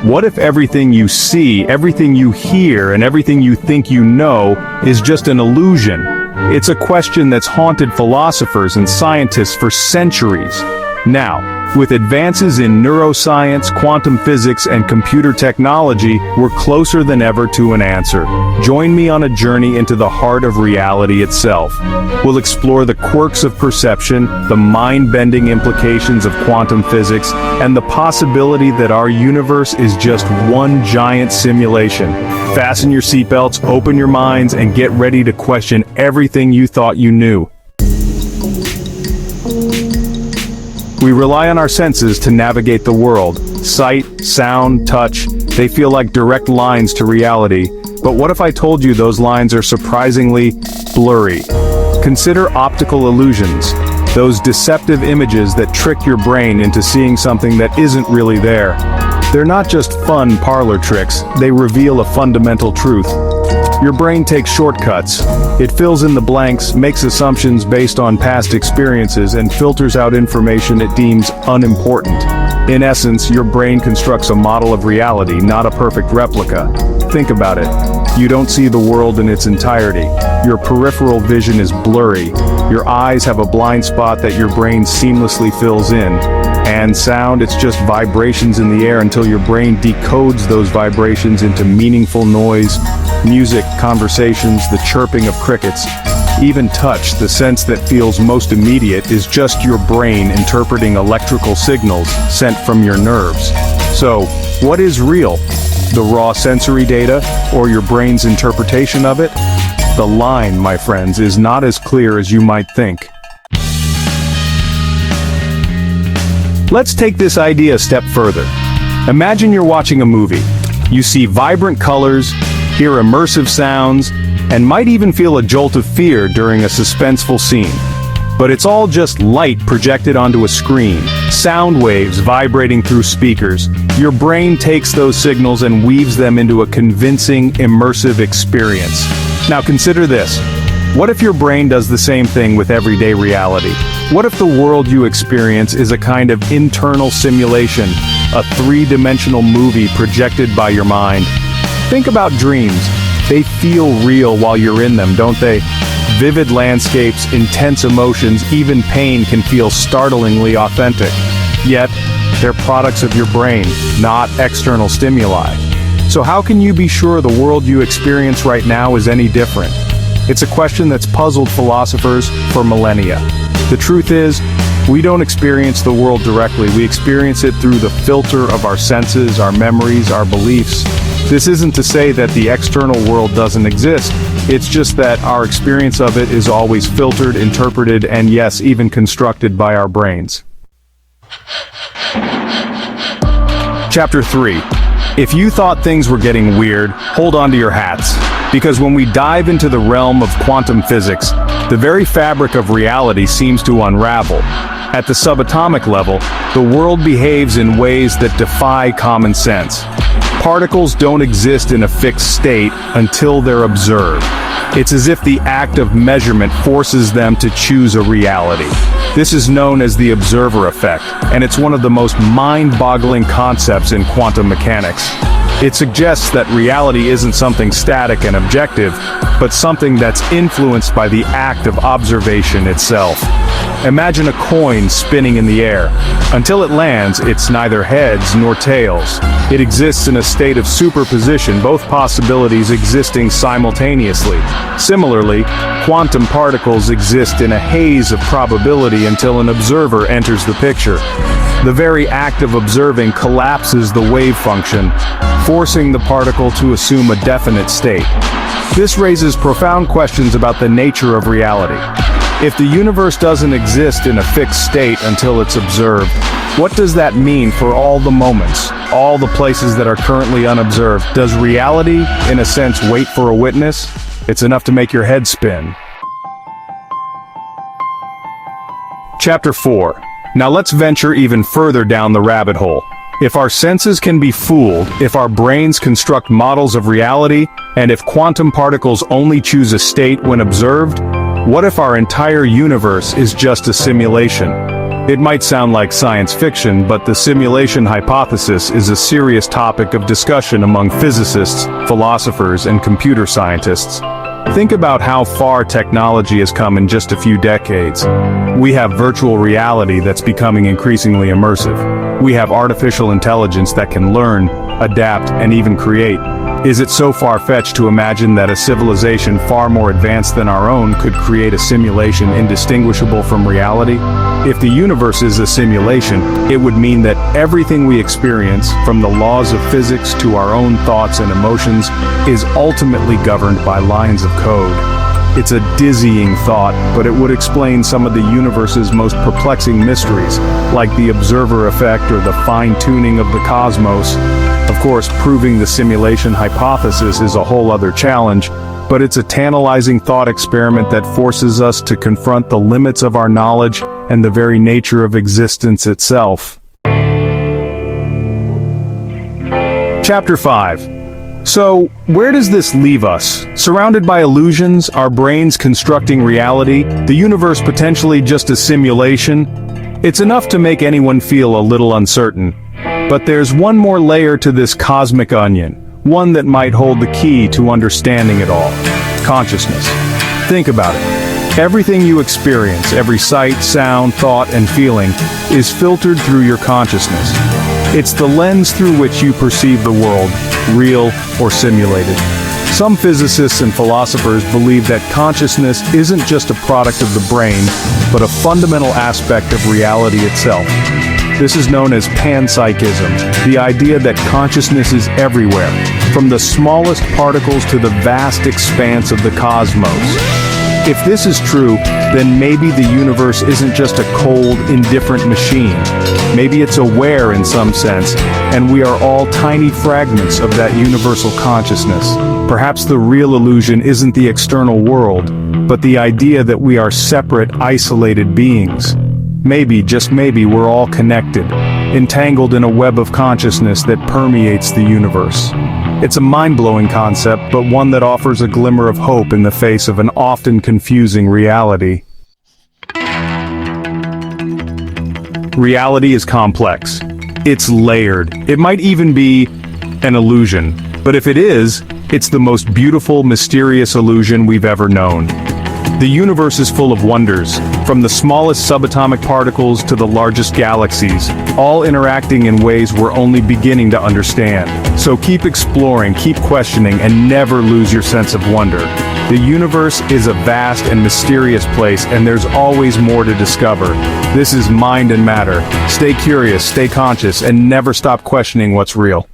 What if everything you see, everything you hear, and everything you think you know is just an illusion? It's a question that's haunted philosophers and scientists for centuries. Now, with advances in neuroscience, quantum physics, and computer technology, we're closer than ever to an answer. Join me on a journey into the heart of reality itself. We'll explore the quirks of perception, the mind-bending implications of quantum physics, and the possibility that our universe is just one giant simulation. Fasten your seatbelts, open your minds, and get ready to question everything you thought you knew. We rely on our senses to navigate the world. Sight, sound, touch, they feel like direct lines to reality. But what if I told you those lines are surprisingly blurry? Consider optical illusions, those deceptive images that trick your brain into seeing something that isn't really there. They're not just fun parlor tricks, they reveal a fundamental truth. Your brain takes shortcuts. It fills in the blanks, makes assumptions based on past experiences, and filters out information it deems unimportant. In essence, your brain constructs a model of reality, not a perfect replica. Think about it. You don't see the world in its entirety. Your peripheral vision is blurry. Your eyes have a blind spot that your brain seamlessly fills in. And sound, it's just vibrations in the air until your brain decodes those vibrations into meaningful noise. Music, conversations, the chirping of crickets. Even touch, the sense that feels most immediate, is just your brain interpreting electrical signals sent from your nerves. So, what is real? The raw sensory data, or your brain's interpretation of it? The line, my friends, is not as clear as you might think. Let's take this idea a step further. Imagine you're watching a movie. You see vibrant colors, hear immersive sounds, and might even feel a jolt of fear during a suspenseful scene. But it's all just light projected onto a screen, sound waves vibrating through speakers. Your brain takes those signals and weaves them into a convincing, immersive experience. Now consider this. What if your brain does the same thing with everyday reality? What if the world you experience is a kind of internal simulation, a three-dimensional movie projected by your mind? Think about dreams. They feel real while you're in them, don't they? Vivid landscapes, intense emotions, even pain can feel startlingly authentic. Yet, they're products of your brain, not external stimuli. So how can you be sure the world you experience right now is any different? It's a question that's puzzled philosophers for millennia. The truth is, we don't experience the world directly. We experience it through the filter of our senses, our memories, our beliefs. This isn't to say that the external world doesn't exist. It's just that our experience of it is always filtered, interpreted, and yes, even constructed by our brains. Chapter 3. If you thought things were getting weird, hold on to your hats. Because when we dive into the realm of quantum physics, the very fabric of reality seems to unravel. At the subatomic level, the world behaves in ways that defy common sense. Particles don't exist in a fixed state until they're observed. It's as if the act of measurement forces them to choose a reality. This is known as the observer effect, and it's one of the most mind-boggling concepts in quantum mechanics. It suggests that reality isn't something static and objective, but something that's influenced by the act of observation itself. Imagine a coin spinning in the air. Until it lands, it's neither heads nor tails. It exists in a state of superposition, both possibilities existing simultaneously. Similarly, quantum particles exist in a haze of probability until an observer enters the picture. The very act of observing collapses the wave function, forcing the particle to assume a definite state. This raises profound questions about the nature of reality. If the universe doesn't exist in a fixed state until it's observed, what does that mean for all the moments, all the places that are currently unobserved? Does reality, in a sense, wait for a witness? It's enough to make your head spin. Chapter 4. Now let's venture even further down the rabbit hole. If our senses can be fooled, if our brains construct models of reality, and if quantum particles only choose a state when observed, what if our entire universe is just a simulation? It might sound like science fiction, but the simulation hypothesis is a serious topic of discussion among physicists, philosophers, and computer scientists. Think about how far technology has come in just a few decades. We have virtual reality that's becoming increasingly immersive. We have artificial intelligence that can learn, adapt, and even create. Is it so far-fetched to imagine that a civilization far more advanced than our own could create a simulation indistinguishable from reality? If the universe is a simulation, it would mean that everything we experience, from the laws of physics to our own thoughts and emotions, is ultimately governed by lines of code. It's a dizzying thought, but it would explain some of the universe's most perplexing mysteries, like the observer effect or the fine-tuning of the cosmos. Of course, proving the simulation hypothesis is a whole other challenge, but it's a tantalizing thought experiment that forces us to confront the limits of our knowledge and the very nature of existence itself. Chapter 5. So, where does this leave us? Surrounded by illusions, our brains constructing reality, the universe potentially just a simulation? It's enough to make anyone feel a little uncertain. But there's one more layer to this cosmic onion, one that might hold the key to understanding it all: consciousness. Think about it. Everything you experience, every sight, sound, thought, and feeling, is filtered through your consciousness. It's the lens through which you perceive the world, real or simulated. Some physicists and philosophers believe that consciousness isn't just a product of the brain, but a fundamental aspect of reality itself. This is known as panpsychism, the idea that consciousness is everywhere, from the smallest particles to the vast expanse of the cosmos. If this is true, then maybe the universe isn't just a cold, indifferent machine. Maybe it's aware in some sense, and we are all tiny fragments of that universal consciousness. Perhaps the real illusion isn't the external world, but the idea that we are separate, isolated beings. Maybe, just maybe, we're all connected, entangled in a web of consciousness that permeates the universe. It's a mind-blowing concept, but one that offers a glimmer of hope in the face of an often confusing reality. Reality is complex. It's layered. It might even be an illusion. But if it is, it's the most beautiful, mysterious illusion we've ever known. The universe is full of wonders, from the smallest subatomic particles to the largest galaxies, all interacting in ways we're only beginning to understand. So keep exploring, keep questioning, and never lose your sense of wonder. The universe is a vast and mysterious place, and there's always more to discover. This is Mind and Matter. Stay curious, stay conscious, and never stop questioning what's real.